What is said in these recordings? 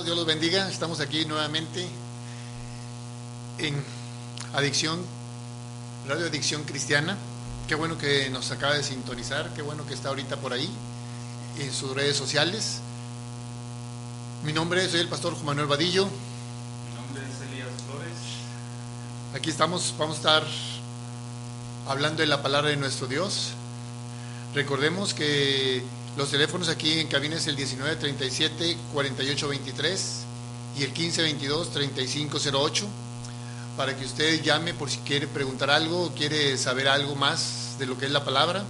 Dios los bendiga. Estamos aquí nuevamente en Adicción, Radio Adicción Cristiana. Qué bueno que nos acaba de sintonizar, qué bueno que está ahorita por ahí en sus redes sociales. Mi nombre, soy el pastor Juan Manuel Vadillo. Mi nombre es Elías Flores. Aquí estamos, vamos a estar hablando de la palabra de nuestro Dios. Recordemos que los teléfonos aquí en cabina es el 1937-4823 y el 1522-3508 para que usted llame por si quiere preguntar algo o quiere saber algo más de lo que es la palabra.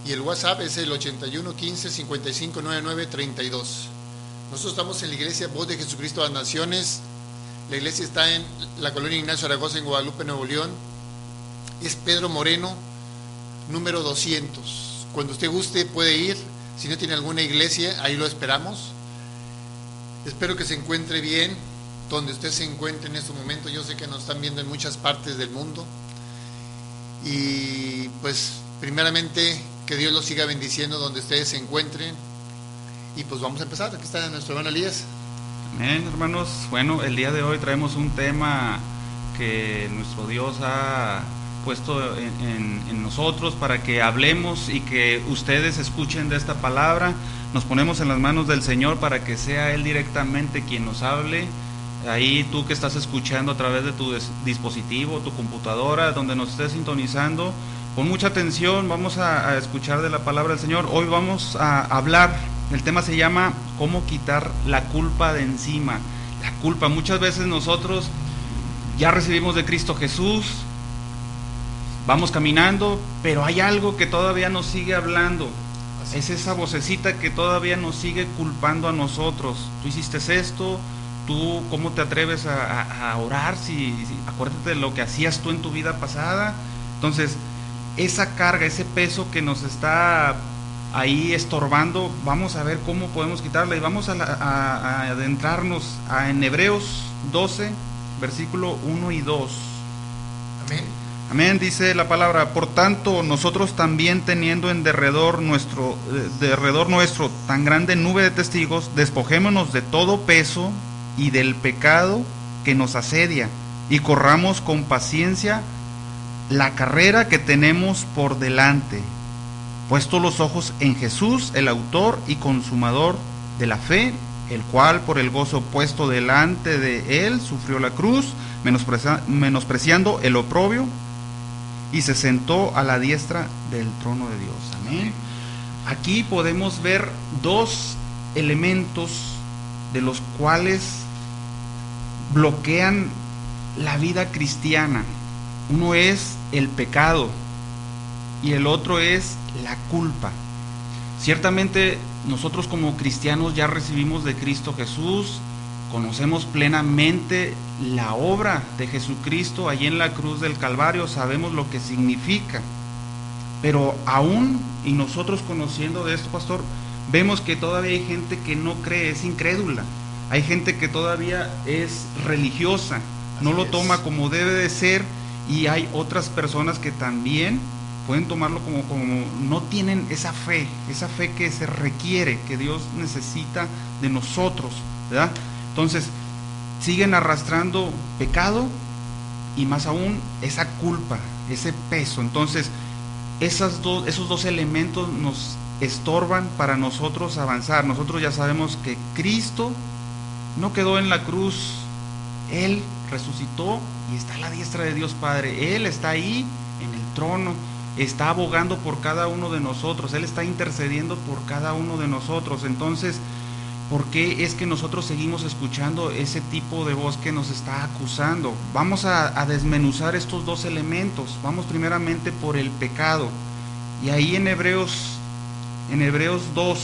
Y el WhatsApp es el 8115-559932. Nosotros estamos en la iglesia Voz de Jesucristo a las Naciones. La iglesia está en la colonia Ignacio Zaragoza, en Guadalupe, Nuevo León. Es Pedro Moreno, número 200. Cuando usted guste puede ir. Si no tiene alguna iglesia, ahí lo esperamos. Espero que se encuentre bien donde usted se encuentre en este momento. Yo sé que nos están viendo en muchas partes del mundo. Y pues primeramente que Dios los siga bendiciendo donde ustedes se encuentren. Y pues vamos a empezar. Aquí está nuestro hermano Elías. Amén, hermanos. Bueno, el día de hoy traemos un tema que nuestro Dios ha puesto en nosotros para que hablemos y que ustedes escuchen de esta palabra. Nos ponemos en las manos del Señor para que sea Él directamente quien nos hable. Ahí tú que estás escuchando a través de tu dispositivo, tu computadora, donde nos estés sintonizando, con mucha atención vamos a escuchar de la palabra del Señor. Hoy vamos a hablar, el tema se llama ¿cómo quitar la culpa de encima? La culpa, muchas veces nosotros ya recibimos de Cristo Jesús, vamos caminando, pero hay algo que todavía nos sigue hablando. Es esa vocecita que todavía nos sigue culpando a nosotros. Tú hiciste esto, tú cómo te atreves a orar, si acuérdate de lo que hacías tú en tu vida pasada. Entonces, esa carga, ese peso que nos está ahí estorbando, vamos a ver cómo podemos quitarla. Y vamos a adentrarnos en Hebreos 12, versículo 1 y 2. Amén. Amén, dice la palabra: por tanto, nosotros también, teniendo en derredor nuestro tan grande nube de testigos, despojémonos de todo peso y del pecado que nos asedia, y corramos con paciencia la carrera que tenemos por delante, puestos los ojos en Jesús, el autor y consumador de la fe, el cual por el gozo puesto delante de él sufrió la cruz, menospreciando el oprobio, y se sentó a la diestra del trono de Dios. Amén. Aquí podemos ver dos elementos de los cuales bloquean la vida cristiana. Uno es el pecado y el otro es la culpa. Ciertamente nosotros como cristianos ya recibimos de Cristo Jesús, conocemos plenamente la obra de Jesucristo allí en la cruz del Calvario, sabemos lo que significa, pero aún, y nosotros conociendo de esto, pastor, vemos que todavía hay gente que no cree, es incrédula, hay gente que todavía es religiosa, no lo toma como debe de ser, y hay otras personas que también pueden tomarlo como no tienen esa fe que se requiere, que Dios necesita de nosotros, ¿verdad? Entonces, siguen arrastrando pecado y más aún esa culpa, ese peso. Entonces, esos dos elementos nos estorban para nosotros avanzar. Nosotros ya sabemos que Cristo no quedó en la cruz, Él resucitó y está a la diestra de Dios Padre. Él está ahí en el trono, está abogando por cada uno de nosotros, Él está intercediendo por cada uno de nosotros. Entonces, ¿por qué es que nosotros seguimos escuchando ese tipo de voz que nos está acusando? Vamos a desmenuzar estos dos elementos. Vamos primeramente por el pecado. Y ahí en Hebreos 2,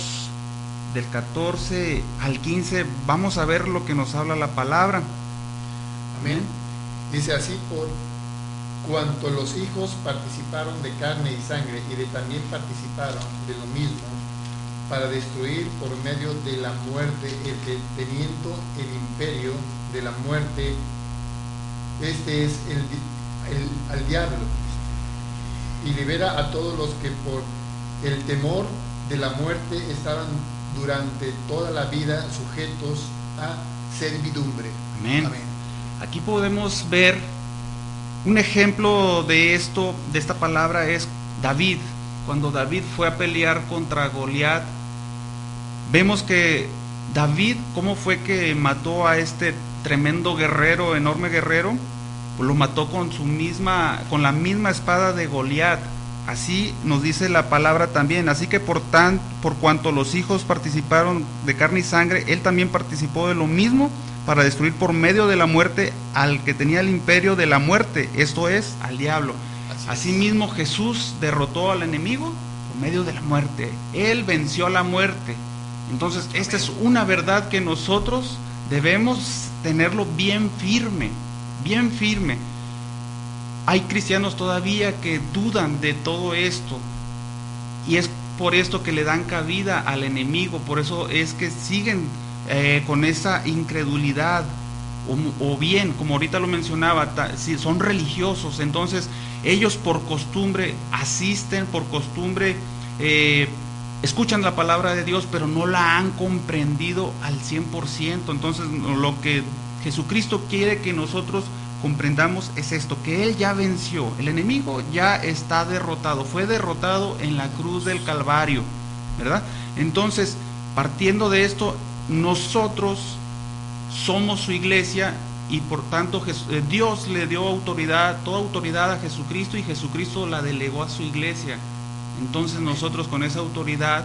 del 14 al 15, vamos a ver lo que nos habla la palabra. Amén. Dice así: por cuanto los hijos participaron de carne y sangre, y también participaron de lo mismo, para destruir por medio de la muerte el que teniendo el imperio de la muerte, este es al diablo, y libera a todos los que por el temor de la muerte estaban durante toda la vida sujetos a servidumbre. Amén. Aquí podemos ver un ejemplo de esto, de esta palabra, es David. Cuando David fue a pelear contra Goliat, vemos que David, ¿cómo fue que mató a este tremendo guerrero, enorme guerrero? Pues lo mató con la misma espada de Goliat. Así nos dice la palabra también. Así que por cuanto los hijos participaron de carne y sangre, él también participó de lo mismo, para destruir por medio de la muerte al que tenía el imperio de la muerte, esto es, al diablo. Asimismo Jesús derrotó al enemigo por medio de la muerte. Él venció a la muerte. Entonces, esta es una verdad que nosotros debemos tenerlo bien firme, bien firme. Hay cristianos todavía que dudan de todo esto, y es por esto que le dan cabida al enemigo. Por eso es que siguen con esa incredulidad, o bien, como ahorita lo mencionaba, si son religiosos, entonces ellos por costumbre asisten, por costumbre escuchan la palabra de Dios, pero no la han comprendido al 100%. Entonces lo que Jesucristo quiere que nosotros comprendamos es esto, que Él ya venció, el enemigo ya está derrotado, fue derrotado en la cruz del Calvario, ¿verdad? Entonces, partiendo de esto, nosotros somos su iglesia, y por tanto Dios le dio autoridad, toda autoridad a Jesucristo, y Jesucristo la delegó a su iglesia. Entonces nosotros con esa autoridad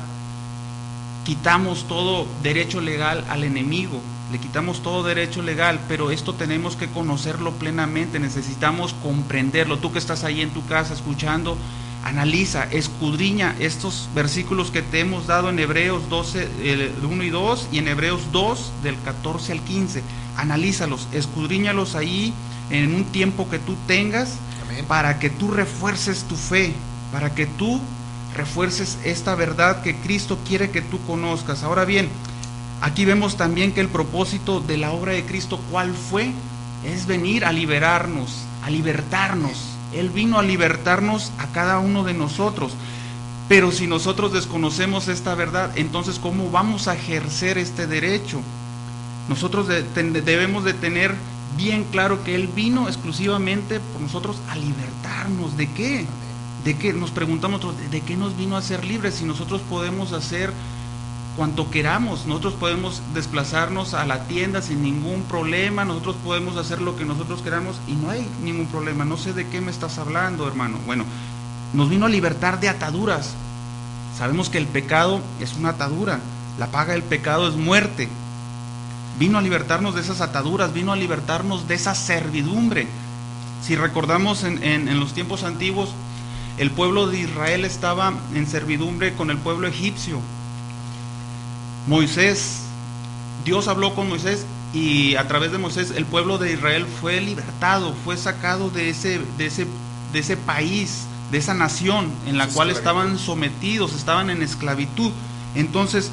quitamos todo derecho legal al enemigo, le quitamos todo derecho legal, pero esto tenemos que conocerlo plenamente, necesitamos comprenderlo. Tú que estás ahí en tu casa escuchando, analiza, escudriña estos versículos que te hemos dado en Hebreos 12, 1 y 2, y en Hebreos 2, del 14 al 15. Analízalos, escudriñalos ahí en un tiempo que tú tengas. Amén. Para que tú refuerces tu fe, para que tú refuerces esta verdad que Cristo quiere que tú conozcas. Ahora bien, aquí vemos también que el propósito de la obra de Cristo, ¿cuál fue? Es venir a liberarnos, a libertarnos. Él vino a libertarnos a cada uno de nosotros. Pero si nosotros desconocemos esta verdad, entonces ¿cómo vamos a ejercer este derecho? Nosotros debemos de tener bien claro que Él vino exclusivamente por nosotros a libertarnos. ¿De qué? ¿De qué? Nos preguntamos, ¿de qué nos vino a ser libres? Si nosotros podemos hacer cuanto queramos, nosotros podemos desplazarnos a la tienda sin ningún problema, nosotros podemos hacer lo que nosotros queramos y no hay ningún problema. No sé de qué me estás hablando, hermano. Bueno, nos vino a libertar de ataduras. Sabemos que el pecado es una atadura, la paga del pecado es muerte. Vino a libertarnos de esas ataduras, vino a libertarnos de esa servidumbre. Si recordamos en los tiempos antiguos, el pueblo de Israel estaba en servidumbre con el pueblo egipcio. Dios habló con Moisés, y a través de Moisés el pueblo de Israel fue libertado, fue sacado de ese país, de esa nación en la cual estaban sometidos, estaban en esclavitud. Entonces,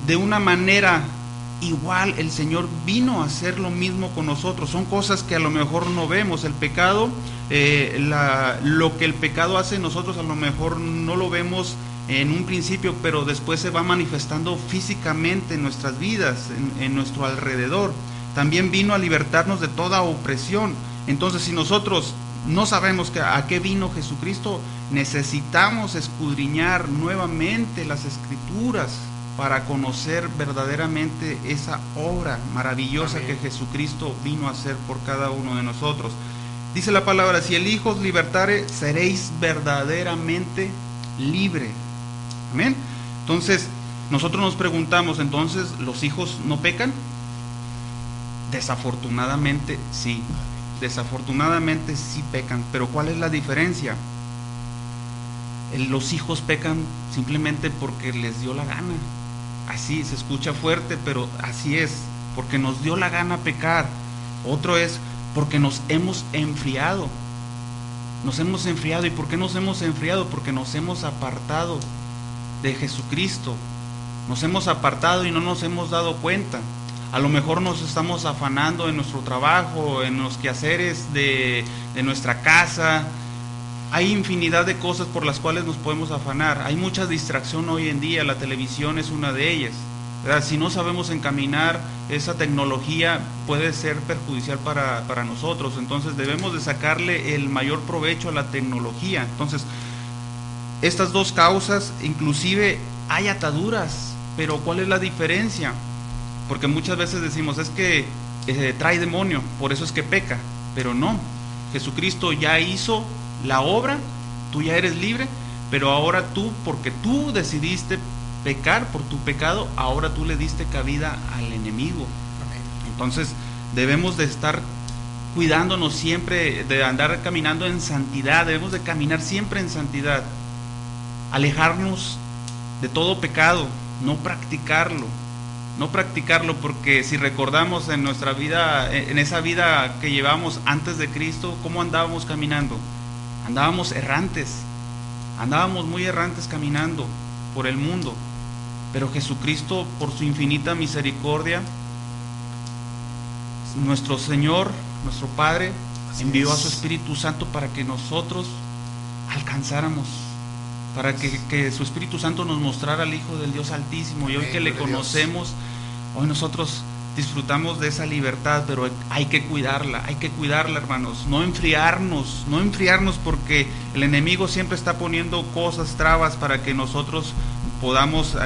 de una manera igual, el Señor vino a hacer lo mismo con nosotros. Son cosas que a lo mejor no vemos. El pecado, lo que el pecado hace en nosotros, a lo mejor no lo vemos en un principio, pero después se va manifestando físicamente en nuestras vidas, en nuestro alrededor. También vino a libertarnos de toda opresión. Entonces, si nosotros no sabemos a qué vino Jesucristo, necesitamos escudriñar nuevamente las Escrituras para conocer verdaderamente esa obra maravillosa que Jesucristo vino a hacer por cada uno de nosotros. Dice la palabra: si el Hijo os libertare, seréis verdaderamente libre. Amén. Entonces, nosotros nos preguntamos, ¿entonces los hijos no pecan? Desafortunadamente sí. Desafortunadamente sí pecan. Pero ¿cuál es la diferencia? Los hijos pecan simplemente porque les dio la gana. Así se escucha fuerte, pero así es, porque nos dio la gana pecar. Otro es porque nos hemos enfriado. Nos hemos enfriado. ¿Y por qué nos hemos enfriado? Porque nos hemos apartado de Jesucristo. Nos hemos apartado y no nos hemos dado cuenta. A lo mejor nos estamos afanando en nuestro trabajo, en los quehaceres de nuestra casa. Hay infinidad de cosas por las cuales nos podemos afanar. Hay mucha distracción hoy en día, la televisión es una de ellas. ¿verdad? Si no sabemos encaminar, esa tecnología puede ser perjudicial para nosotros. Entonces debemos de sacarle el mayor provecho a la tecnología. Entonces, estas dos causas, inclusive hay ataduras, pero ¿cuál es la diferencia? Porque muchas veces decimos, es que trae demonio, por eso es que peca, pero no, Jesucristo ya hizo la obra, tú ya eres libre, pero ahora tú, porque tú decidiste pecar por tu pecado, ahora tú le diste cabida al enemigo. Entonces debemos de estar cuidándonos siempre, de andar caminando en santidad, debemos de caminar siempre en santidad, alejarnos de todo pecado, no practicarlo, porque si recordamos en nuestra vida, en esa vida que llevamos antes de Cristo, ¿cómo andábamos caminando? Andábamos errantes, andábamos muy errantes caminando por el mundo, pero Jesucristo, por su infinita misericordia, nuestro Señor, nuestro Padre, envió a su Espíritu Santo para que nosotros alcanzáramos, para que su Espíritu Santo nos mostrara al Hijo del Dios Altísimo. Y hoy que le conocemos, hoy nosotros disfrutamos de esa libertad, pero hay que cuidarla, hermanos, no enfriarnos, porque el enemigo siempre está poniendo cosas, trabas para que nosotros podamos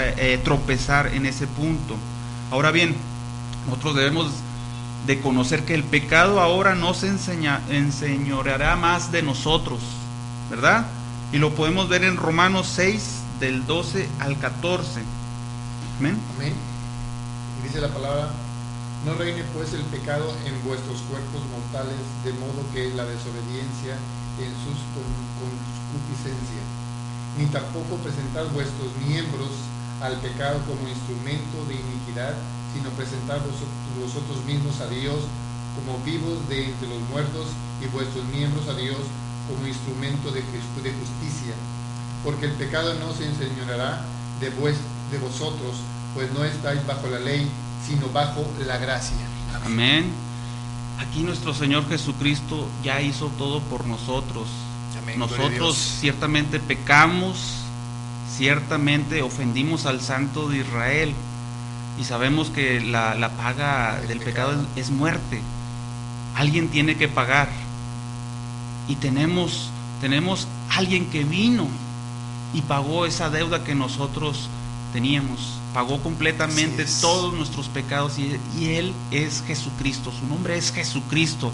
tropezar en ese punto. Ahora bien, nosotros debemos de conocer que el pecado ahora no se enseñoreará más de nosotros, ¿verdad? Y lo podemos ver en Romanos 6, del 12 al 14. Amén. Amén. Y dice la palabra: no reine pues el pecado en vuestros cuerpos mortales, de modo que la desobediencia en sus concupiscencias, ni tampoco presentad vuestros miembros al pecado como instrumento de iniquidad, sino presentad vosotros mismos a Dios como vivos de entre los muertos, y vuestros miembros a Dios como instrumento de justicia. Porque el pecado no se enseñoreará de vosotros, pues no estáis bajo la ley, sino bajo la gracia. Amén. Aquí nuestro Señor Jesucristo ya hizo todo por nosotros. Amén. Nosotros ciertamente pecamos, ciertamente ofendimos al Santo de Israel, y sabemos que la paga del pecado es muerte. Alguien tiene que pagar, y tenemos alguien que vino y pagó esa deuda que nosotros teníamos, pagó completamente todos nuestros pecados, y Él es Jesucristo, su nombre es Jesucristo.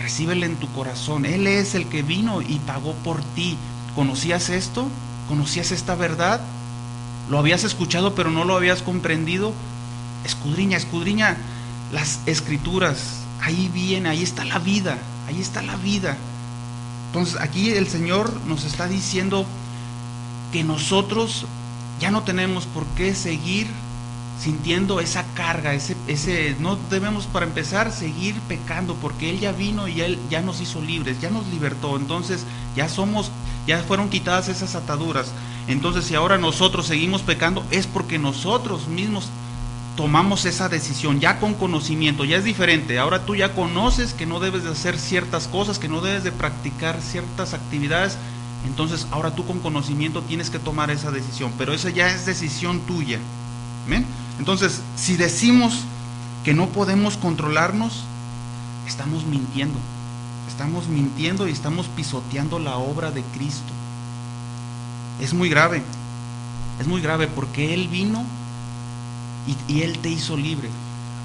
Recíbele en tu corazón, Él es el que vino y pagó por ti. ¿Conocías esto? ¿Conocías esta verdad? ¿Lo habías escuchado pero no lo habías comprendido? Escudriña las Escrituras, ahí viene, ahí está la vida. Entonces aquí el Señor nos está diciendo que nosotros ya no tenemos por qué seguir sintiendo esa carga, no debemos, para empezar, seguir pecando, porque Él ya vino y Él ya nos hizo libres, ya nos libertó. Entonces ya fueron quitadas esas ataduras. Entonces, si ahora nosotros seguimos pecando, es porque nosotros mismos tomamos esa decisión, ya con conocimiento. Ya es diferente, ahora tú ya conoces que no debes de hacer ciertas cosas, que no debes de practicar ciertas actividades. Entonces ahora tú con conocimiento tienes que tomar esa decisión, pero esa ya es decisión tuya. ¿Amén? Entonces, si decimos que no podemos controlarnos, estamos mintiendo y estamos pisoteando la obra de Cristo. Es muy grave porque Él vino y Él te hizo libre.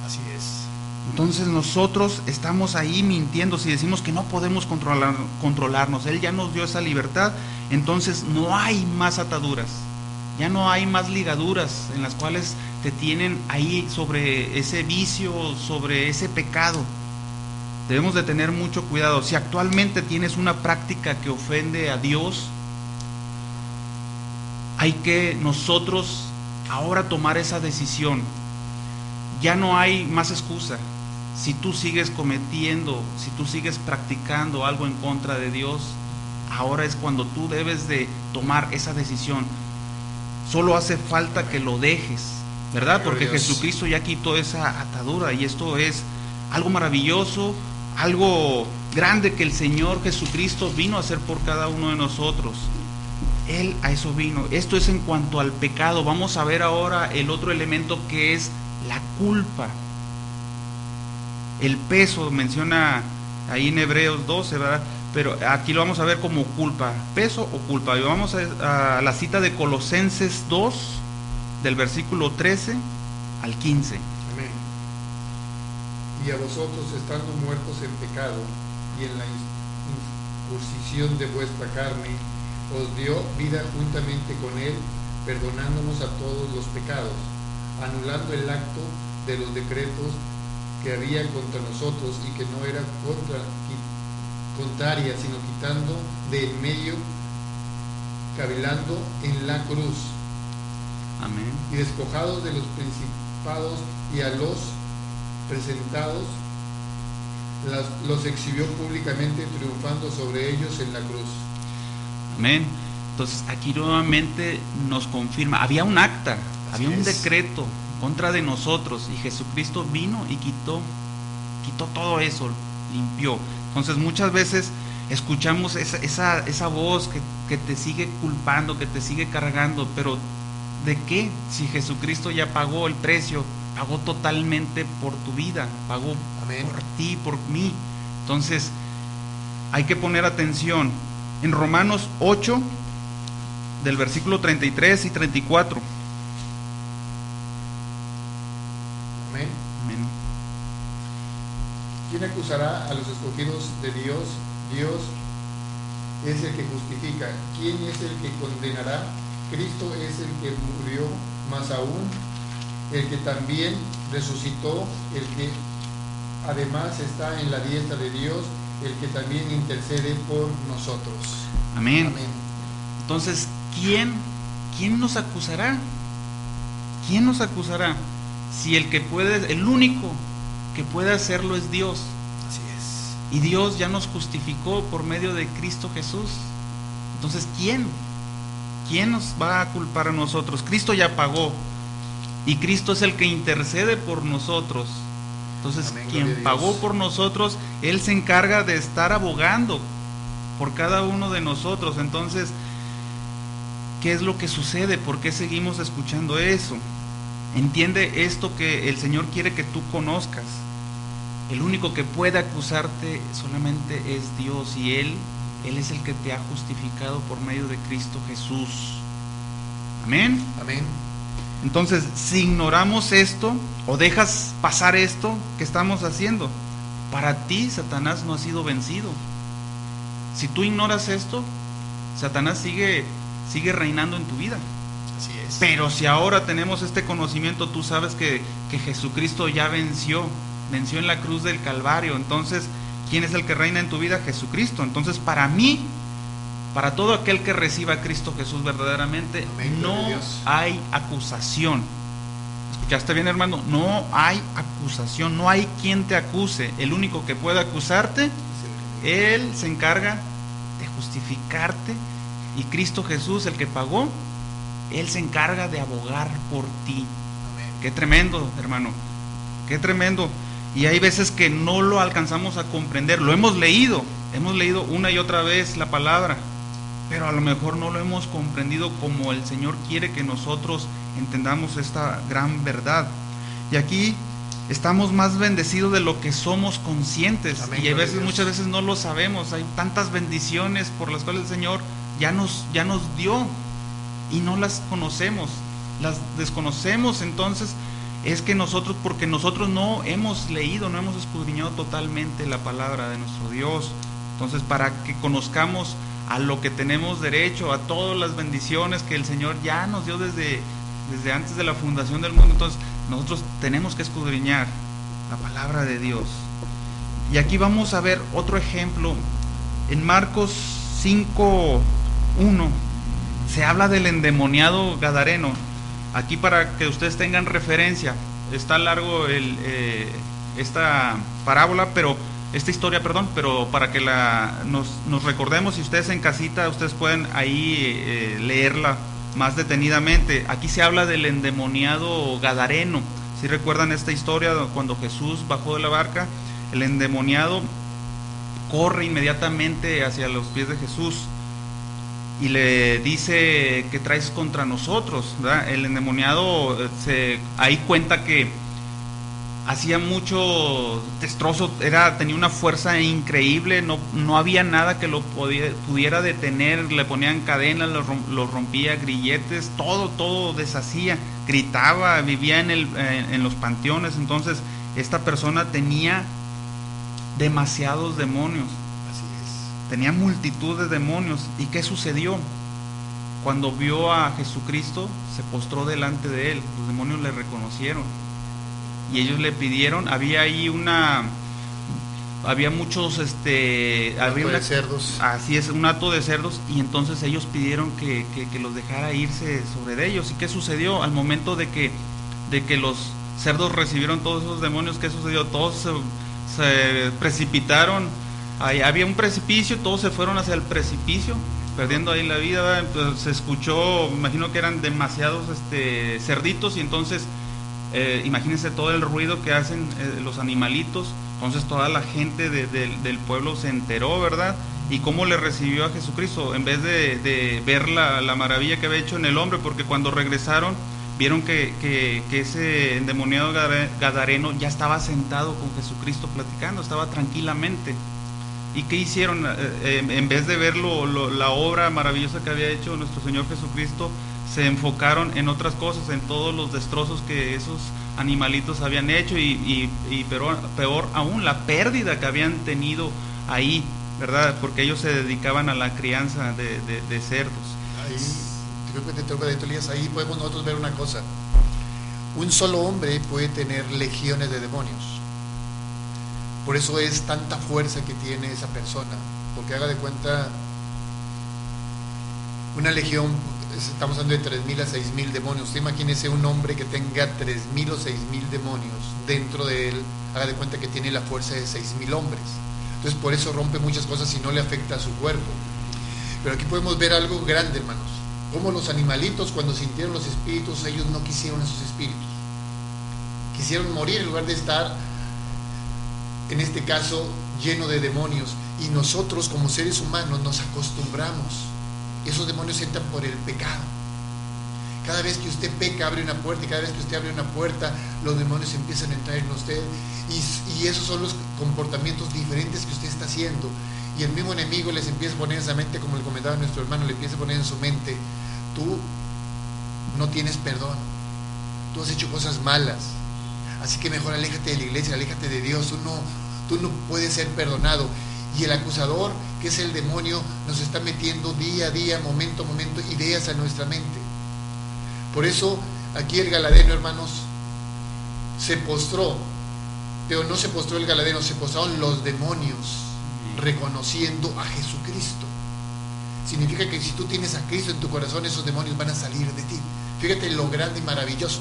Así es. Entonces nosotros estamos ahí mintiendo si decimos que no podemos controlarnos. Él ya nos dio esa libertad. Entonces no hay más ataduras, ya no hay más ligaduras en las cuales te tienen ahí sobre ese vicio, sobre ese pecado. Debemos de tener mucho cuidado. Si actualmente tienes una práctica que ofende a Dios, hay que nosotros ahora tomar esa decisión. Ya no hay más excusa. Si tú sigues cometiendo, si tú sigues practicando algo en contra de Dios, ahora es cuando tú debes de tomar esa decisión. Solo hace falta que lo dejes, ¿verdad? Porque Jesucristo ya quitó esa atadura, y esto es algo maravilloso, algo grande que el Señor Jesucristo vino a hacer por cada uno de nosotros. Él a eso vino. Esto es en cuanto al pecado. Vamos a ver ahora el otro elemento, que es la culpa. El peso, menciona ahí en Hebreos 12, ¿verdad? Pero aquí lo vamos a ver como culpa, peso o culpa. Y vamos a la cita de Colosenses 2, del versículo 13 al 15. Amén. Y a vosotros, estando muertos en pecado y en la incursión de vuestra carne, os dio vida juntamente con él, perdonándonos a todos los pecados, anulando el acto de los decretos que había contra nosotros y que no era contraria, sino quitando de en medio, cavilando en la cruz. Amén. Y despojados de los principados y a los presentados, los exhibió públicamente, triunfando sobre ellos en la cruz. Amén. Entonces aquí nuevamente nos confirma, había un acta, había un decreto contra de nosotros, y Jesucristo vino y quitó todo eso, limpió. Entonces muchas veces escuchamos esa voz que te sigue culpando, que te sigue cargando, pero ¿de qué? Si Jesucristo ya pagó el precio, pagó totalmente por tu vida, pagó Amén. Por ti, por mí. Entonces hay que poner atención en Romanos 8, del versículo 33 y 34. Amén. Amén. ¿Quién acusará a los escogidos de Dios? Dios es el que justifica. ¿Quién es el que condenará? Cristo es el que murió, más aún el que también resucitó, el que además está en la diestra de Dios, el que también intercede por nosotros. Amén. Amén. Entonces, ¿quién nos acusará? ¿Quién nos acusará? Si el único que puede hacerlo es Dios. Así es. Y Dios ya nos justificó por medio de Cristo Jesús. Entonces, ¿quién nos va a culpar a nosotros? Cristo ya pagó, y Cristo es el que intercede por nosotros. Entonces, Amén, quien pagó por nosotros, Él se encarga de estar abogando por cada uno de nosotros. Entonces, ¿qué es lo que sucede? ¿Por qué seguimos escuchando eso? Entiende esto, que el Señor quiere que tú conozcas. El único que puede acusarte solamente es Dios, y Él es el que te ha justificado por medio de Cristo Jesús. Amén. Amén. Entonces, si ignoramos esto o dejas pasar esto, ¿qué estamos haciendo? Para ti, Satanás no ha sido vencido. Si tú ignoras esto, Satanás sigue reinando en tu vida. Así es. Pero si ahora tenemos este conocimiento, tú sabes que Jesucristo ya venció en la cruz del Calvario. Entonces, ¿quién es el que reina en tu vida? Jesucristo. Entonces, para mí, para todo aquel que reciba a Cristo Jesús verdaderamente, Amén, no hay acusación. ¿Escuchaste bien, hermano? No hay acusación, no hay quien te acuse. El único que puede acusarte, Él se encarga de justificarte, y Cristo Jesús, el que pagó, Él se encarga de abogar por ti. Amén. Qué tremendo, hermano, qué tremendo. Y hay veces que no lo alcanzamos a comprender. Lo hemos leído una y otra vez la palabra, pero a lo mejor no lo hemos comprendido como el Señor quiere que nosotros entendamos esta gran verdad. Y aquí estamos más bendecidos de lo que somos conscientes. Amén, y a veces, Dios. muchas veces no lo sabemos. Hay tantas bendiciones por las cuales el Señor ya nos dio, y no las conocemos, las desconocemos. Entonces es que porque nosotros no hemos leído, no hemos escudriñado totalmente la palabra de nuestro Dios. Entonces, para que conozcamos a lo que tenemos derecho, a todas las bendiciones que el Señor ya nos dio desde antes de la fundación del mundo, entonces nosotros tenemos que escudriñar la palabra de Dios. Y aquí vamos a ver otro ejemplo. En Marcos 5:1 se habla del endemoniado gadareno. Aquí, para que ustedes tengan referencia, está largo esta parábola, esta historia, pero para que nos recordemos, y ustedes en casita, ustedes pueden ahí leerla más detenidamente. Aquí se habla del endemoniado gadareno. Si recuerdan esta historia, cuando Jesús bajó de la barca, el endemoniado corre inmediatamente hacia los pies de Jesús. y le dice: ¿qué traes contra nosotros? ¿Verdad? El endemoniado ahí cuenta que hacía mucho destrozo, tenía una fuerza increíble, no había nada que lo pudiera detener, le ponían cadenas, lo rompía, grilletes, todo deshacía, gritaba, vivía en los panteones. Entonces esta persona tenía demasiados demonios. Así es. Tenía multitud de demonios. ¿Y qué sucedió? Cuando vio a Jesucristo, se postró delante de él. Los demonios le reconocieron y ellos le pidieron. Había muchos había de cerdos. Así es, un hato de cerdos, y entonces ellos pidieron que los dejara irse sobre de ellos. ¿Y qué sucedió? Al momento de que los cerdos recibieron todos esos demonios, ¿qué sucedió? Todos se precipitaron. Ahí había un precipicio, todos se fueron hacia el precipicio, perdiendo ahí la vida, ¿verdad? Entonces se escuchó, me imagino que eran demasiados cerditos, y entonces imagínense todo el ruido que hacen los animalitos. Entonces toda la gente del pueblo se enteró, ¿verdad? Y cómo le recibió a Jesucristo, en vez de ver la maravilla que había hecho en el hombre, porque cuando regresaron vieron que ese endemoniado gadareno ya estaba sentado con Jesucristo platicando, estaba tranquilamente. ¿Y qué hicieron? En vez de ver la obra maravillosa que había hecho nuestro Señor Jesucristo, se enfocaron en otras cosas, en todos los destrozos que esos animalitos habían hecho, y peor aún, la pérdida que habían tenido ahí, ¿verdad? Porque ellos se dedicaban a la crianza de cerdos. Ahí, creo que te toca de Elías, ahí podemos nosotros ver una cosa. Un solo hombre puede tener legiones de demonios. Por eso es tanta fuerza que tiene esa persona, porque haga de cuenta, una legión, estamos hablando de 3.000 a 6.000 demonios. Usted imagínese un hombre que tenga 3.000 o 6.000 demonios dentro de él, haga de cuenta que tiene la fuerza de 6.000 hombres. Entonces por eso rompe muchas cosas y no le afecta a su cuerpo. Pero aquí podemos ver algo grande, hermanos, como los animalitos, cuando sintieron los espíritus, ellos no quisieron esos espíritus, quisieron morir en lugar de estar, en este caso, lleno de demonios. Y nosotros como seres humanos nos acostumbramos. Esos demonios entran por el pecado. Cada vez que usted peca, abre una puerta, y cada vez que usted abre una puerta, los demonios empiezan a entrar en usted, y esos son los comportamientos diferentes que usted está haciendo. Y el mismo enemigo les empieza a poner en esa mente, como le comentaba nuestro hermano, le empieza a poner en su mente: tú no tienes perdón, tú has hecho cosas malas, así que mejor aléjate de la iglesia, aléjate de Dios, tú no puedes ser perdonado. Y el acusador, que es el demonio, nos está metiendo día a día, momento a momento, ideas a nuestra mente. Por eso aquí el galadeno, hermanos, se postró, pero no se postró el galadeno, se postraron los demonios reconociendo a Jesucristo. Significa que si tú tienes a Cristo en tu corazón, esos demonios van a salir de ti. Fíjate lo grande y maravilloso.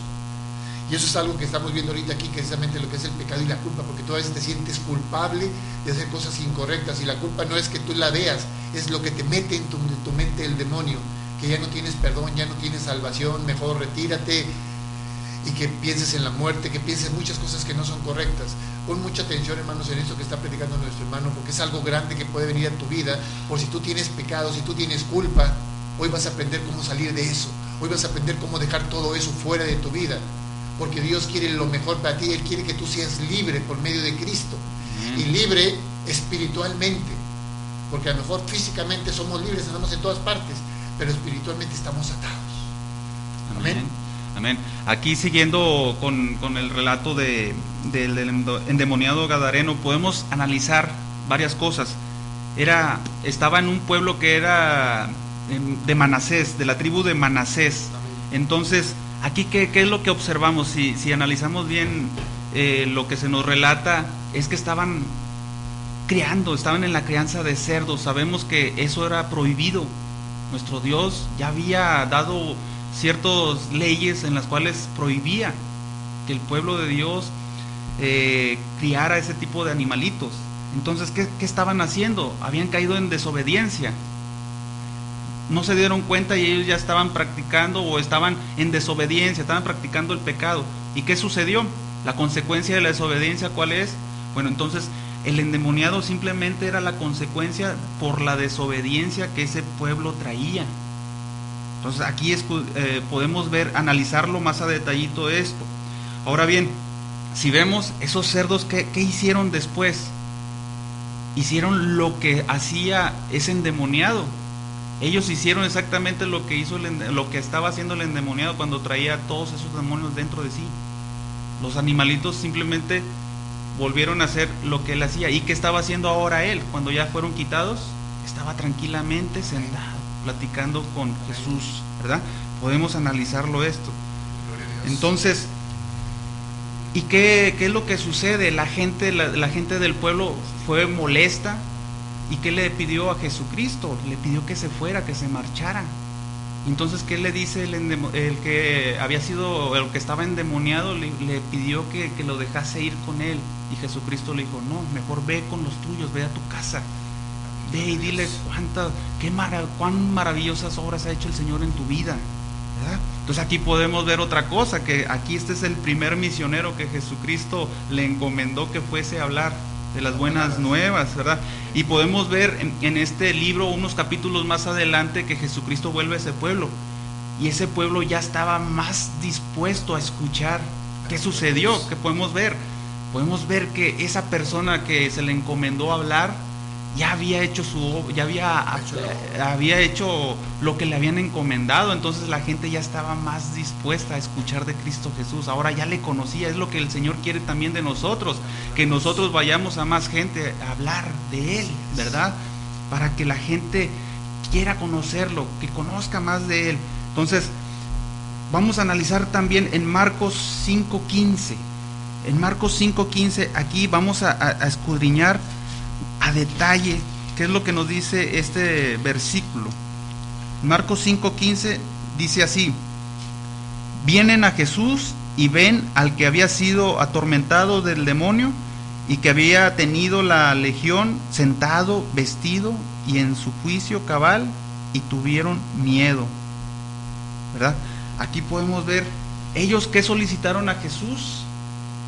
Y eso es algo que estamos viendo ahorita aquí, que es precisamente lo que es el pecado y la culpa, porque tú a veces te sientes culpable de hacer cosas incorrectas, y la culpa no es que tú la veas, es lo que te mete en tu mente el demonio, que ya no tienes perdón, ya no tienes salvación, mejor retírate, y que pienses en la muerte, que pienses muchas cosas que no son correctas. Pon mucha atención, hermanos, en esto que está predicando nuestro hermano, porque es algo grande que puede venir a tu vida. Por si tú tienes pecado, si tú tienes culpa, hoy vas a aprender cómo salir de eso, hoy vas a aprender cómo dejar todo eso fuera de tu vida, porque Dios quiere lo mejor para ti. Él quiere que tú seas libre por medio de Cristo, y libre espiritualmente, porque a lo mejor físicamente somos libres, andamos en todas partes, pero espiritualmente estamos atados. Amén. Amén. Aquí, siguiendo con el relato del endemoniado gadareno, podemos analizar varias cosas. Estaba en un pueblo que era de Manasés, de la tribu de Manasés. Entonces, aquí, ¿qué es lo que observamos? Si analizamos bien lo que se nos relata, es que estaban en la crianza de cerdos. Sabemos que eso era prohibido. Nuestro Dios ya había dado ciertas leyes en las cuales prohibía que el pueblo de Dios criara ese tipo de animalitos. Entonces, ¿qué estaban haciendo? Habían caído en desobediencia. No se dieron cuenta y ellos ya estaban practicando, o estaban en desobediencia, estaban practicando el pecado. ¿Y qué sucedió? La consecuencia de la desobediencia, ¿cuál es? Bueno, entonces el endemoniado simplemente era la consecuencia por la desobediencia que ese pueblo traía. Entonces aquí podemos analizarlo más a detallito esto. Ahora bien, si vemos esos cerdos, ¿qué hicieron después? Hicieron lo que hacía ese endemoniado. Ellos hicieron exactamente lo que lo que estaba haciendo el endemoniado cuando traía todos esos demonios dentro de sí. Los animalitos simplemente volvieron a hacer lo que él hacía. ¿Y qué estaba haciendo ahora él? Cuando ya fueron quitados, estaba tranquilamente sentado, platicando con Jesús, ¿verdad? Podemos analizarlo esto. Entonces, ¿y qué es lo que sucede? La gente del pueblo fue molesta. ¿Y qué le pidió a Jesucristo? Le pidió que se fuera, que se marchara. Entonces, ¿qué le dice el que había sido, el que estaba endemoniado? Le pidió que lo dejase ir con él. Y Jesucristo le dijo, no, mejor ve con los tuyos, ve a tu casa. Ve y dile cuán maravillosas obras ha hecho el Señor en tu vida, ¿verdad? Entonces aquí podemos ver otra cosa, que aquí este es el primer misionero que Jesucristo le encomendó que fuese a hablar de las buenas nuevas, ¿verdad? Y podemos ver en este libro, unos capítulos más adelante, que Jesucristo vuelve a ese pueblo, y ese pueblo ya estaba más dispuesto a escuchar. ¿Qué sucedió? ¿Qué podemos ver? Podemos ver que esa persona que se le encomendó hablar ya había hecho había hecho lo que le habían encomendado. Entonces la gente ya estaba más dispuesta a escuchar de Cristo Jesús. Ahora ya le conocía. Es lo que el Señor quiere también de nosotros, que nosotros vayamos a más gente a hablar de Él, ¿verdad? Para que la gente quiera conocerlo, que conozca más de Él. Entonces vamos a analizar también en Marcos 5:15. En Marcos 5:15, aquí vamos a escudriñar a detalle qué es lo que nos dice este versículo. Marcos 5:15 dice así: vienen a Jesús y ven al que había sido atormentado del demonio y que había tenido la legión sentado, vestido y en su juicio cabal, y tuvieron miedo, ¿verdad? Aquí podemos ver ellos que solicitaron a Jesús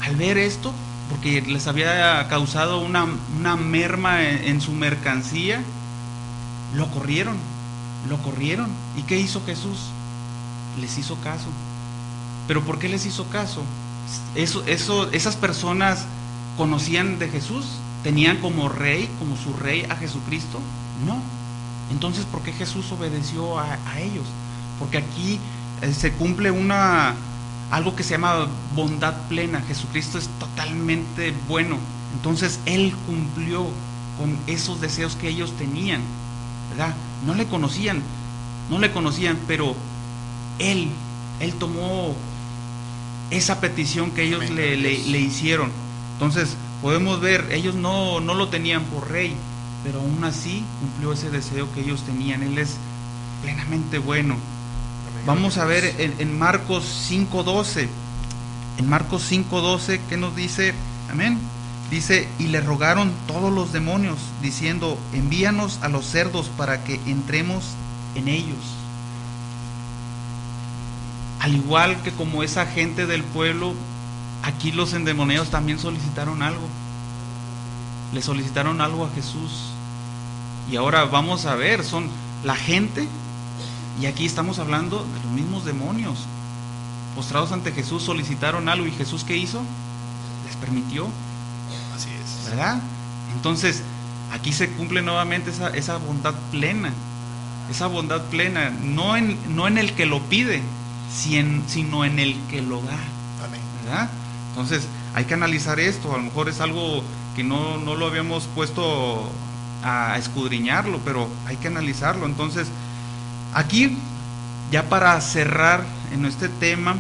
al ver esto, porque les había causado una merma en su mercancía. Lo corrieron. ¿Y qué hizo Jesús? Les hizo caso. ¿Pero por qué les hizo caso? Esas personas conocían de Jesús, tenían como su rey a Jesucristo. No. Entonces, ¿por qué Jesús obedeció a ellos? Porque aquí se cumple algo que se llama bondad plena. Jesucristo es totalmente bueno. Entonces Él cumplió con esos deseos que ellos tenían, ¿verdad? No le conocían, pero Él tomó esa petición que ellos le hicieron. Entonces podemos ver, ellos no lo tenían por rey, pero aún así cumplió ese deseo que ellos tenían. Él es plenamente bueno. Vamos a ver en Marcos 5:12. En Marcos 5:12, ¿qué nos dice? Amén. Dice: y le rogaron todos los demonios, diciendo: envíanos a los cerdos para que entremos en ellos. Al igual que como esa gente del pueblo, aquí los endemoniados también solicitaron algo. Le solicitaron algo a Jesús. Y ahora vamos a ver, son la gente. Y aquí estamos hablando de los mismos demonios. Postrados ante Jesús solicitaron algo, y Jesús, ¿qué hizo? Les permitió. Así es, ¿verdad? Entonces aquí se cumple nuevamente esa bondad plena. Esa bondad plena, no en el que lo pide, sino en el que lo da. amén, ¿Verdad? Entonces hay que analizar esto. A lo mejor es algo que no lo habíamos puesto a escudriñarlo, pero hay que analizarlo. Entonces aquí, ya para cerrar en este tema,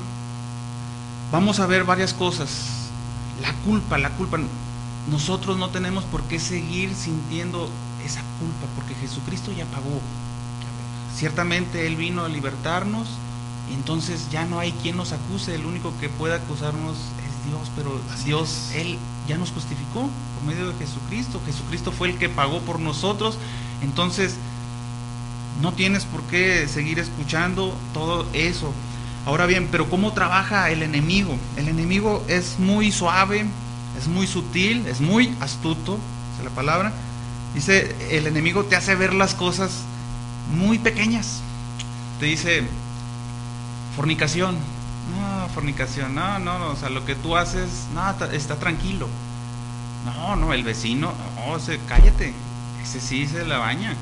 vamos a ver varias cosas. La culpa. Nosotros no tenemos por qué seguir sintiendo esa culpa, porque Jesucristo ya pagó. Ciertamente Él vino a libertarnos, y entonces ya no hay quien nos acuse. El único que puede acusarnos es Dios, pero Dios, Él ya nos justificó por medio de Jesucristo. Jesucristo fue el que pagó por nosotros. Entonces no tienes por qué seguir escuchando todo eso. Ahora bien, pero ¿cómo trabaja el enemigo? El enemigo es muy suave, es muy sutil, es muy astuto, es la palabra. Dice, el enemigo te hace ver las cosas muy pequeñas. Te dice, fornicación, no, o sea, lo que tú haces, no, está tranquilo. No, el vecino, cállate, ese sí se la baña.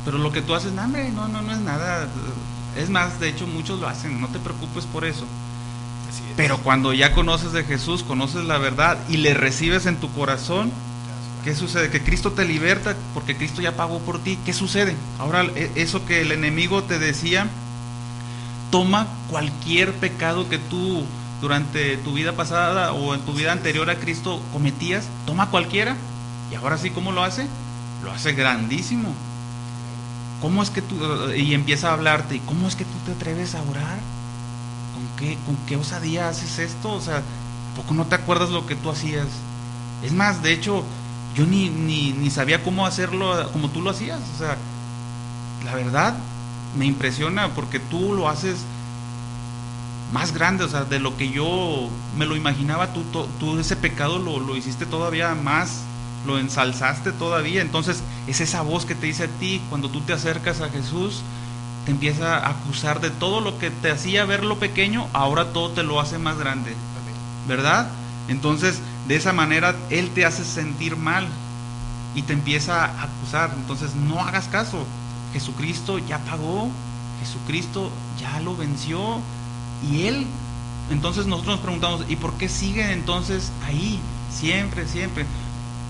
Pero lo que tú haces, no es nada. Es más, de hecho muchos lo hacen, no te preocupes por eso. Pero cuando ya conoces de Jesús, conoces la verdad y le recibes en tu corazón, ¿qué sucede? Que Cristo te liberta porque Cristo ya pagó por ti. ¿Qué sucede? Ahora, eso que el enemigo te decía, toma cualquier pecado que tú durante tu vida pasada o en tu vida anterior a Cristo cometías, toma cualquiera, y ahora sí, ¿cómo lo hace? Lo hace grandísimo. ¿Cómo es que tú, y empieza a hablarte, ¿y cómo es que tú te atreves a orar? ¿Con qué osadía haces esto? O sea, ¿a poco no te acuerdas lo que tú hacías? Es más, de hecho, yo ni sabía cómo hacerlo como tú lo hacías. O sea, la verdad me impresiona porque tú lo haces más grande, o sea, de lo que yo me lo imaginaba. Tú ese pecado lo hiciste todavía más, lo ensalzaste todavía. Entonces es esa voz que te dice a ti, cuando tú te acercas a Jesús, te empieza a acusar de todo lo que te hacía ver lo pequeño, ahora todo te lo hace más grande, ¿verdad? Entonces, de esa manera, Él te hace sentir mal y te empieza a acusar. Entonces, no hagas caso. Jesucristo ya pagó, Jesucristo ya lo venció, y Él, entonces nosotros nos preguntamos, ¿y por qué sigue entonces ahí? Siempre.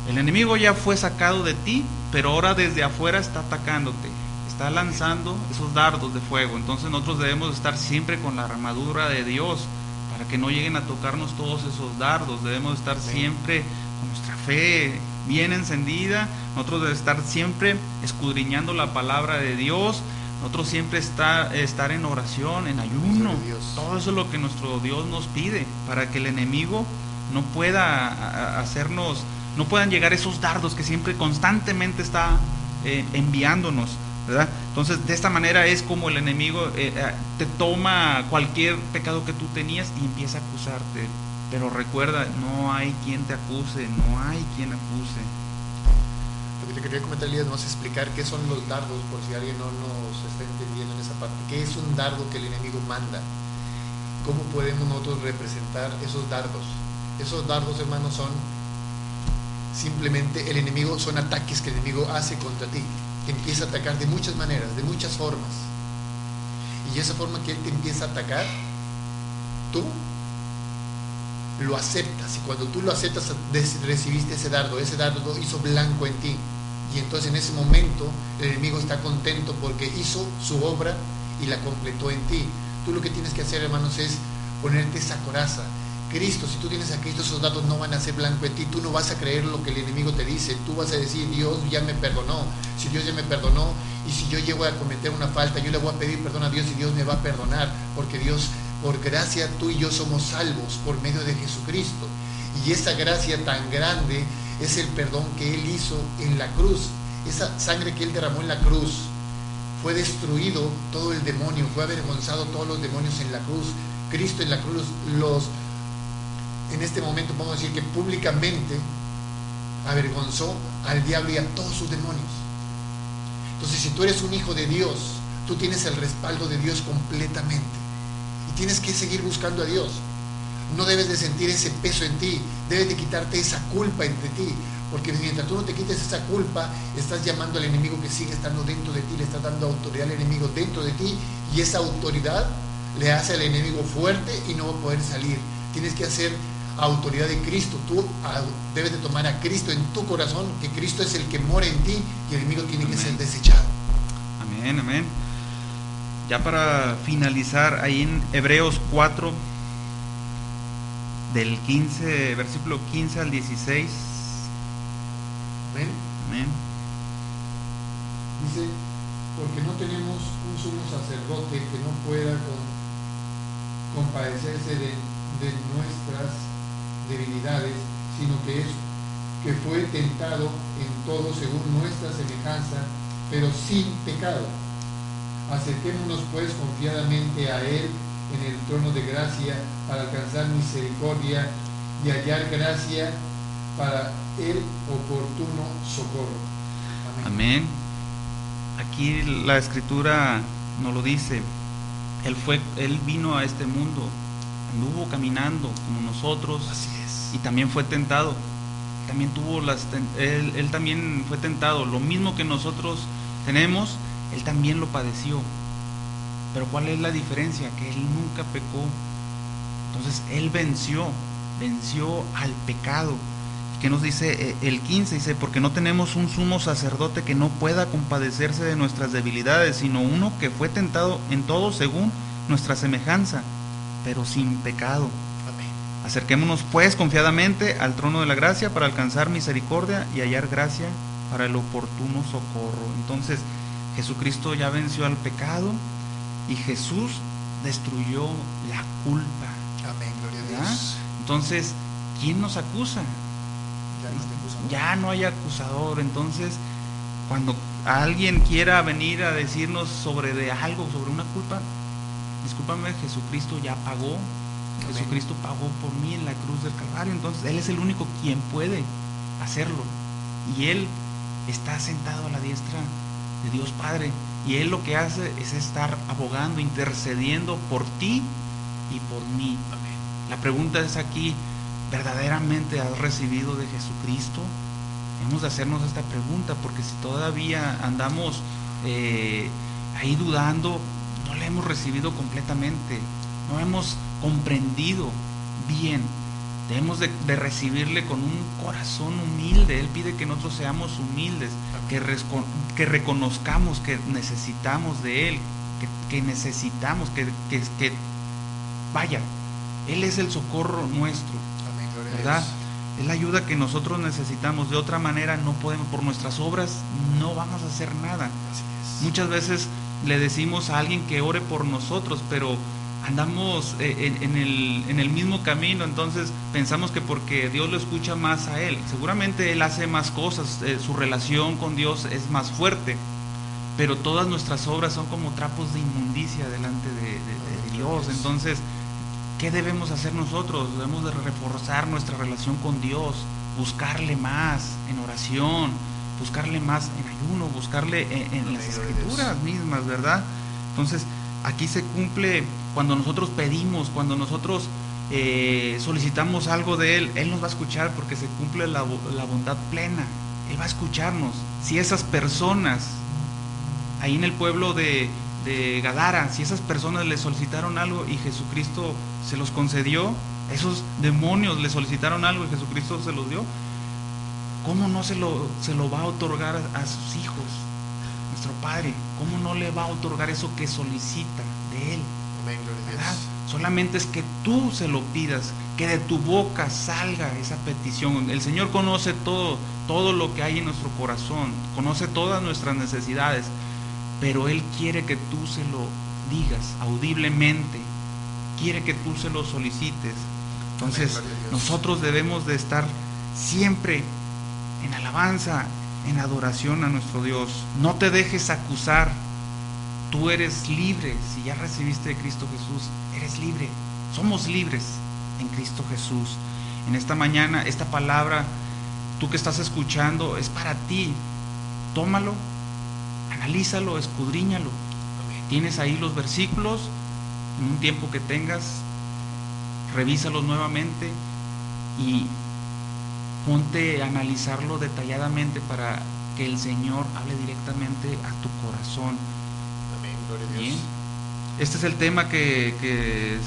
El enemigo ya fue sacado de ti, pero ahora desde afuera está atacándote, está lanzando esos dardos de fuego. Entonces nosotros debemos estar siempre con la armadura de Dios para que no lleguen a tocarnos todos esos dardos. Debemos estar siempre con nuestra fe bien encendida. Nosotros debemos estar siempre escudriñando la palabra de Dios. Nosotros siempre estar en oración, en ayuno. Todo eso es lo que nuestro Dios nos pide, para que el enemigo no pueda hacernos, no puedan llegar esos dardos que siempre constantemente está enviándonos, ¿verdad? Entonces, de esta manera es como el enemigo te toma cualquier pecado que tú tenías y empieza a acusarte. Pero recuerda, no hay quien te acuse, no hay quien acuse. Lo que te quería comentar, Elías, vamos a explicar qué son los dardos, por si alguien no nos está entendiendo en esa parte. ¿Qué es un dardo que el enemigo manda? ¿Cómo podemos nosotros representar esos dardos? Esos dardos, hermanos, son simplemente el enemigo, son ataques que el enemigo hace contra ti, que empieza a atacar de muchas maneras, de muchas formas. Y esa forma que él te empieza a atacar, tú lo aceptas, y cuando tú lo aceptas, recibiste ese dardo hizo blanco en ti, y entonces en ese momento el enemigo está contento porque hizo su obra y la completó en ti. Tú lo que tienes que hacer, hermanos, es ponerte esa coraza. Cristo, si tú tienes a Cristo, esos dardos no van a ser blanco en ti. Tú no vas a creer lo que el enemigo te dice. Tú vas a decir, Dios ya me perdonó. Si Dios ya me perdonó, y si yo llego a cometer una falta, yo le voy a pedir perdón a Dios y Dios me va a perdonar, porque Dios, por gracia, tú y yo somos salvos por medio de Jesucristo. Y esa gracia tan grande es el perdón que Él hizo en la cruz. Esa sangre que Él derramó en la cruz, fue destruido todo el demonio, fue avergonzado todos los demonios en la cruz. Cristo en la cruz en este momento podemos decir que públicamente avergonzó al diablo y a todos sus demonios. Entonces, si tú eres un hijo de Dios, tú tienes el respaldo de Dios completamente, y tienes que seguir buscando a Dios. No debes de sentir ese peso en ti, debes de quitarte esa culpa entre ti, porque mientras tú no te quites esa culpa, estás llamando al enemigo que sigue estando dentro de ti, le estás dando autoridad al enemigo dentro de ti, y esa autoridad le hace al enemigo fuerte y no va a poder salir. Tienes que hacer autoridad de Cristo. Tú debes de tomar a Cristo en tu corazón, que Cristo es el que mora en ti, y el enemigo tiene que ser desechado. Amén. Ya para finalizar, ahí en Hebreos 4, del 15, versículo 15 al 16. Amén. Dice, porque no tenemos un sumo sacerdote que no pueda compadecerse de nuestras debilidades, sino que fue tentado en todo según nuestra semejanza, pero sin pecado. Acerquémonos pues confiadamente a Él en el trono de gracia, para alcanzar misericordia y hallar gracia para el oportuno socorro. Amén. Aquí la Escritura nos lo dice. Él vino a este mundo, anduvo caminando como nosotros. Así es. Y también fue tentado. Él también fue tentado. Lo mismo que nosotros tenemos, él también lo padeció. Pero ¿cuál es la diferencia? Que él nunca pecó. Entonces él venció al pecado. ¿Qué nos dice el 15? Dice, porque no tenemos un sumo sacerdote que no pueda compadecerse de nuestras debilidades, sino uno que fue tentado en todo según nuestra semejanza, pero sin pecado. Amén. Acerquémonos pues confiadamente al trono de la gracia para alcanzar misericordia y hallar gracia para el oportuno socorro. Entonces Jesucristo ya venció al pecado y Jesús destruyó la culpa. Amén, gloria a ¿verdad? Dios. Entonces, ¿quién nos acusa? Ya no hay acusador. Entonces, cuando alguien quiera venir a decirnos sobre algo, sobre una culpa, discúlpame, Jesucristo ya pagó. Amén. Jesucristo pagó por mí en la cruz del Calvario. Entonces Él es el único quien puede hacerlo, y Él está sentado a la diestra de Dios Padre, y Él lo que hace es estar abogando, intercediendo por ti y por mí. Amén. La pregunta es aquí: ¿verdaderamente has recibido de Jesucristo? Hemos de hacernos esta pregunta, porque si todavía andamos ahí dudando, no le hemos recibido completamente, no hemos comprendido bien. Debemos de recibirle con un corazón humilde. Él pide que nosotros seamos humildes, que reconozcamos que necesitamos de Él, que necesitamos, que vaya, Él es el socorro nuestro. ¿Verdad? Es la ayuda que nosotros necesitamos. De otra manera no podemos, por nuestras obras no vamos a hacer nada. Así es. Muchas veces le decimos a alguien que ore por nosotros, pero andamos en el mismo camino. Entonces pensamos que porque Dios lo escucha más a él, seguramente él hace más cosas, su relación con Dios es más fuerte, pero todas nuestras obras son como trapos de inmundicia delante de Dios. Entonces, ¿qué debemos hacer nosotros? Debemos de reforzar nuestra relación con Dios, buscarle más en oración, buscarle más en ayuno, buscarle en las Escrituras mismas, ¿verdad? Entonces, aquí se cumple cuando nosotros pedimos, cuando nosotros solicitamos algo de Él, Él nos va a escuchar, porque se cumple la bondad plena. Él va a escucharnos. Si esas personas, ahí en el pueblo de Gadara, si esas personas le solicitaron algo y Jesucristo se los concedió, esos demonios le solicitaron algo y Jesucristo se los dio, ¿cómo no se lo va a otorgar a sus hijos? Nuestro Padre, ¿cómo no le va a otorgar eso que solicita de Él? Amén, gloria a ¿verdad? Dios. Solamente es que tú se lo pidas, que de tu boca salga esa petición. El Señor conoce todo lo que hay en nuestro corazón, conoce todas nuestras necesidades, pero Él quiere que tú se lo digas audiblemente, quiere que tú se lo solicites. Entonces, nosotros debemos de estar siempre en alabanza, en adoración a nuestro Dios. No te dejes acusar. Tú eres libre. Si ya recibiste de Cristo Jesús, eres libre. Somos libres en Cristo Jesús. En esta mañana, esta palabra, tú que estás escuchando, es para ti. Tómalo, analízalo, escudriñalo. Tienes ahí los versículos. En un tiempo que tengas, revísalos nuevamente y ponte a analizarlo detalladamente para que el Señor hable directamente a tu corazón. Amén, gloria a Dios. Bien. Este es el tema que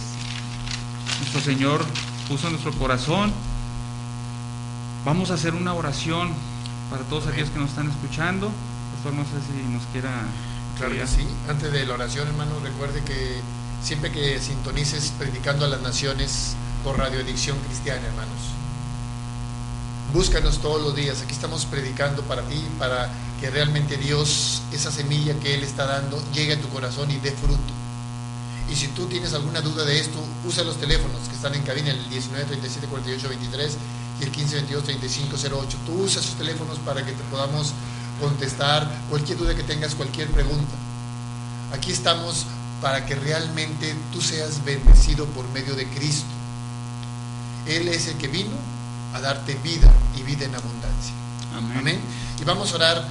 nuestro Señor puso en nuestro corazón. Vamos a hacer una oración para todos aquellos que nos están escuchando. Pastor, no sé si nos quiera... Claro que sí. Antes de la oración, hermano, recuerde que siempre que sintonices Predicando a las Naciones por Radio Adicción Cristiana, hermanos, búscanos todos los días. Aquí estamos predicando para ti, para que realmente Dios, esa semilla que Él está dando, llegue a tu corazón y dé fruto. Y si tú tienes alguna duda de esto, usa los teléfonos que están en cabina, el 19 37 48 23 y el 15 22 35 08. Tú usa esos teléfonos para que te podamos contestar cualquier duda que tengas, cualquier pregunta. Aquí estamos para que realmente tú seas bendecido por medio de Cristo. Él es el que vino a darte vida y vida en abundancia. Amén. Amén. Y vamos a orar.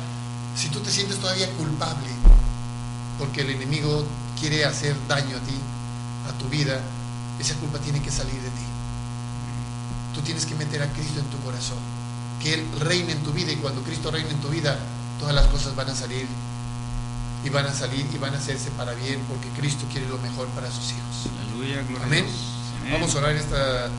Si tú te sientes todavía culpable porque el enemigo quiere hacer daño a ti, a tu vida, esa culpa tiene que salir de ti. Tú tienes que meter a Cristo en tu corazón, que Él reine en tu vida, y cuando Cristo reine en tu vida, todas las cosas van a salir y van a hacerse para bien, porque Cristo quiere lo mejor para sus hijos. Aleluya, gloria Amén. a Dios. Amén. Vamos a orar esta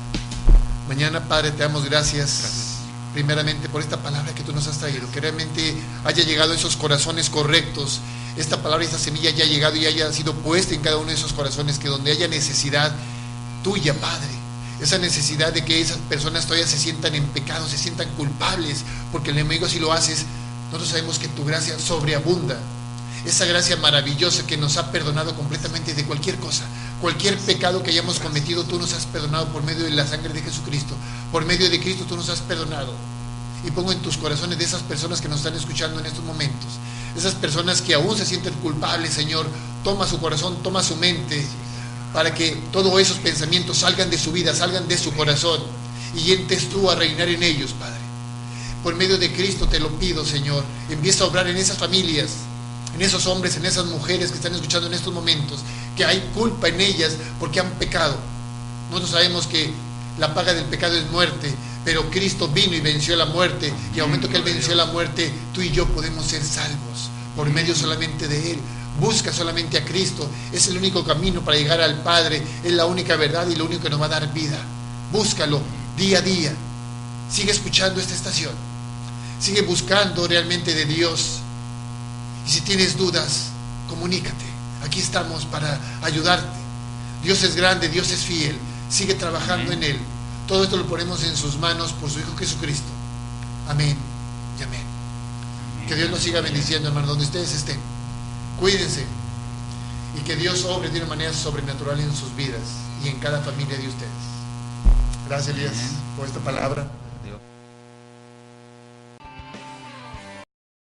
mañana. Padre, te damos gracias primeramente por esta palabra que tú nos has traído, que realmente haya llegado a esos corazones correctos. Esta palabra, esta semilla haya llegado y haya sido puesta en cada uno de esos corazones, que donde haya necesidad tuya, Padre, esa necesidad de que esas personas todavía se sientan en pecado, se sientan culpables, porque el enemigo, si lo haces, nosotros sabemos que tu gracia sobreabunda, esa gracia maravillosa que nos ha perdonado completamente de cualquier cosa, cualquier pecado que hayamos cometido. Tú nos has perdonado por medio de la sangre de Jesucristo. Por medio de Cristo tú nos has perdonado. Y pongo en tus corazones de esas personas que nos están escuchando en estos momentos, esas personas que aún se sienten culpables, Señor, toma su corazón, toma su mente, para que todos esos pensamientos salgan de su vida, salgan de su corazón, y entres tú a reinar en ellos, Padre. Por medio de Cristo te lo pido, Señor. Empieza a obrar en esas familias, en esos hombres, en esas mujeres que están escuchando en estos momentos, que hay culpa en ellas porque han pecado. Nosotros sabemos que la paga del pecado es muerte, pero Cristo vino y venció la muerte, y al momento que Él venció la muerte, tú y yo podemos ser salvos por medio solamente de Él. Busca solamente a Cristo, es el único camino para llegar al Padre, es la única verdad y lo único que nos va a dar vida. Búscalo día a día. Sigue escuchando esta estación, sigue buscando realmente de Dios. Y si tienes dudas, comunícate. Aquí estamos para ayudarte. Dios es grande, Dios es fiel. Sigue trabajando en Él. Todo esto lo ponemos en sus manos por su Hijo Jesucristo. Amén y amén. Que Dios nos siga bendiciendo, hermano, donde ustedes estén. Cuídense. Y que Dios obre de una manera sobrenatural en sus vidas y en cada familia de ustedes. Gracias, Elías, por esta palabra.